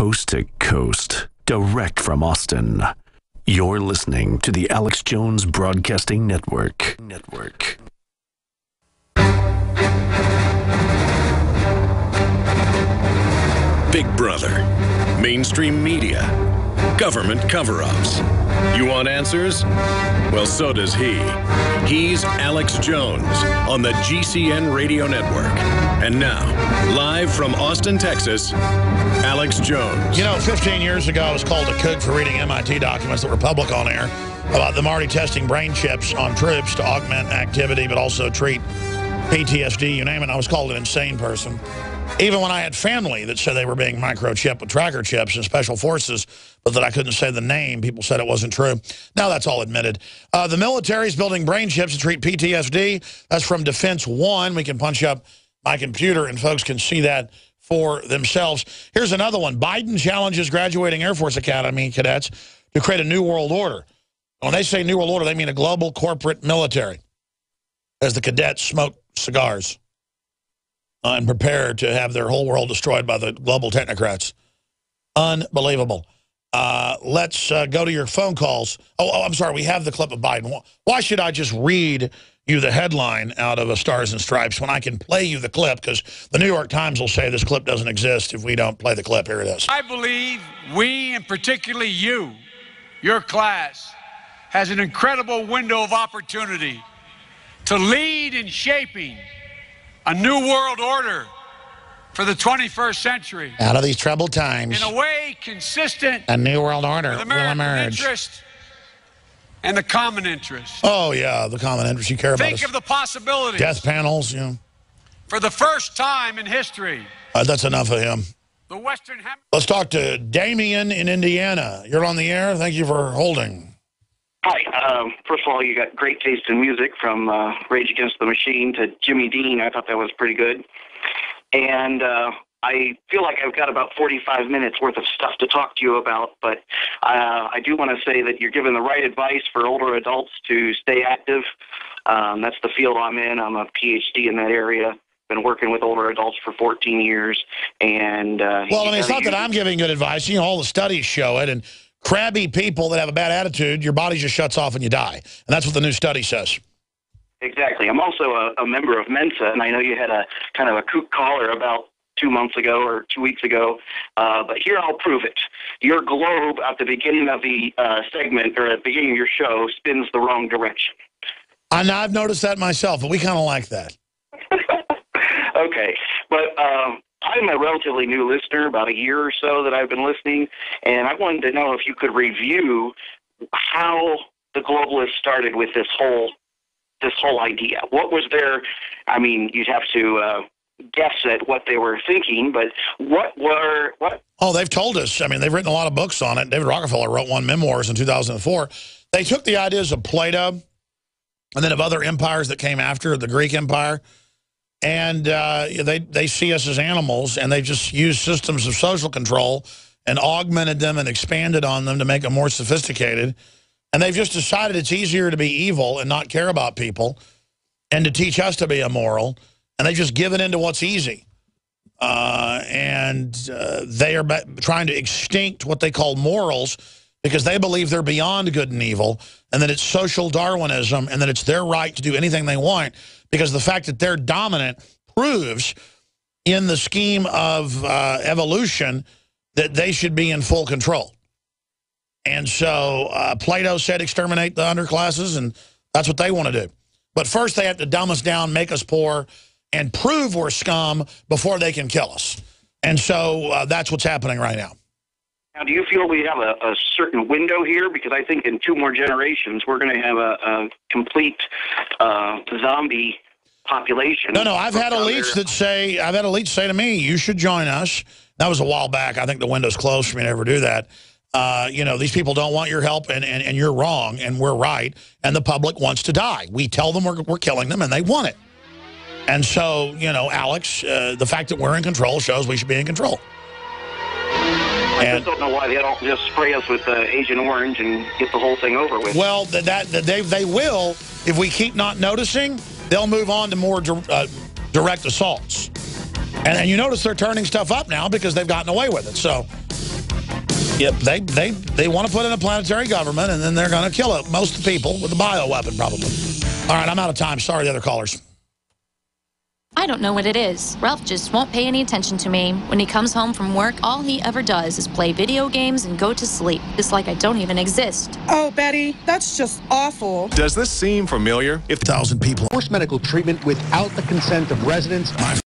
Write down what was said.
coast to coast, direct from Austin. You're listening to the Alex Jones Broadcasting Network. Big Brother, mainstream media, government cover-ups. You want answers? Well, so does he. He's Alex Jones on the GCN Radio Network. And now, live from Austin, Texas, Alex Jones. You know, 15 years ago, I was called a kook for reading MIT documents that were public on air about them already testing brain chips on troops to augment activity, but also treat PTSD, you name it. I was called an insane person. Even when I had family that said they were being microchipped with tracker chips in special forces, but that I couldn't say the name, people said it wasn't true. Now that's all admitted. The military's building brain chips to treat PTSD. That's from Defense One. We can punch up my computer and folks can see that for themselves. Here's another one. Biden challenges graduating Air Force Academy cadets to create a new world order. When they say new world order, they mean a global corporate military, as the cadets smoke cigars and prepare to have their whole world destroyed by the global technocrats. Unbelievable. Let's go to your phone calls. Oh, I'm sorry. We have the clip of Biden. Why should I just read you the headline out of a Stars and Stripes when I can play you the clip? Because the New York Times will say this clip doesn't exist if we don't play the clip. Here it is. I believe we, and particularly you, your class, has an incredible window of opportunity to lead in shaping a new world order for the 21st century. Out of these troubled times, in a way consistent, a new world order with will American emerge. interest and the common interest. Oh, yeah, the common interest. You care about Think us. of the possibilities. Death panels, you know. For the first time in history, That's enough of him. the Western Hemisphere. Let's talk to Damien in Indiana. You're on the air. Thank you for holding. Hi. First of all, you got great taste in music, from Rage Against the Machine to Jimmy Dean. I thought that was pretty good. And I feel like I've got about 45 minutes worth of stuff to talk to you about, but I do want to say that you're giving the right advice for older adults to stay active. That's the field I'm in. I'm a PhD in that area. Been working with older adults for 14 years. And well, I mean, it's not that I'm giving good advice. You know, all the studies show it. And crabby people that have a bad attitude, your body just shuts off and you die. And that's what the new study says. Exactly. I'm also a member of Mensa, and I know you had a kind of a kook caller about 2 months ago or 2 weeks ago, but here I'll prove it. Your globe at the beginning of the segment, or at the beginning of your show, spins the wrong direction. I've noticed that myself, but we kind of like that. Okay, but I'm a relatively new listener, about a year or so that I've been listening, and I wanted to know if you could review how the globalists started with this whole idea. What was their, I mean, you'd have to guess at what they were thinking, but what? Oh, they've told us. I mean, they've written a lot of books on it. David Rockefeller wrote one, Memoirs, in 2004. They took the ideas of Plato and then of other empires that came after, the Greek Empire, and they see us as animals, and they just used systems of social control and augmented them and expanded on them to make them more sophisticated. And they've just decided it's easier to be evil and not care about people and to teach us to be immoral. And they've just given in to what's easy. And they are trying to extinct what they call morals because they believe they're beyond good and evil, and that it's social Darwinism, and that it's their right to do anything they want, because the fact that they're dominant proves in the scheme of evolution that they should be in full control. And so Plato said exterminate the underclasses, and that's what they want to do. But first they have to dumb us down, make us poor, and prove we're scum before they can kill us. And so that's what's happening right now. Now, do you feel we have a certain window here? Because I think in 2 more generations, we're going to have a complete zombie population. No, I've had elites that say to me, you should join us. That was a while back. I think the window's closed for me to ever do that. You know, these people don't want your help, and you're wrong, and we're right, and the public wants to die. We tell them we're killing them, and they want it. And so, you know, Alex, the fact that we're in control shows we should be in control. I just don't know why they don't just spray us with Agent Orange and get the whole thing over with. Well, they will. If we keep not noticing, they'll move on to more direct assaults. And you notice they're turning stuff up now because they've gotten away with it. So Yep, they want to put in a planetary government, and then they're going to kill most of the people with a bioweapon, probably. All right, I'm out of time. Sorry, the other callers. I don't know what it is. Ralph just won't pay any attention to me. When he comes home from work, all he ever does is play video games and go to sleep. It's like I don't even exist. Oh, Betty, that's just awful. Does this seem familiar? If 1,000 people forced medical treatment without the consent of residents.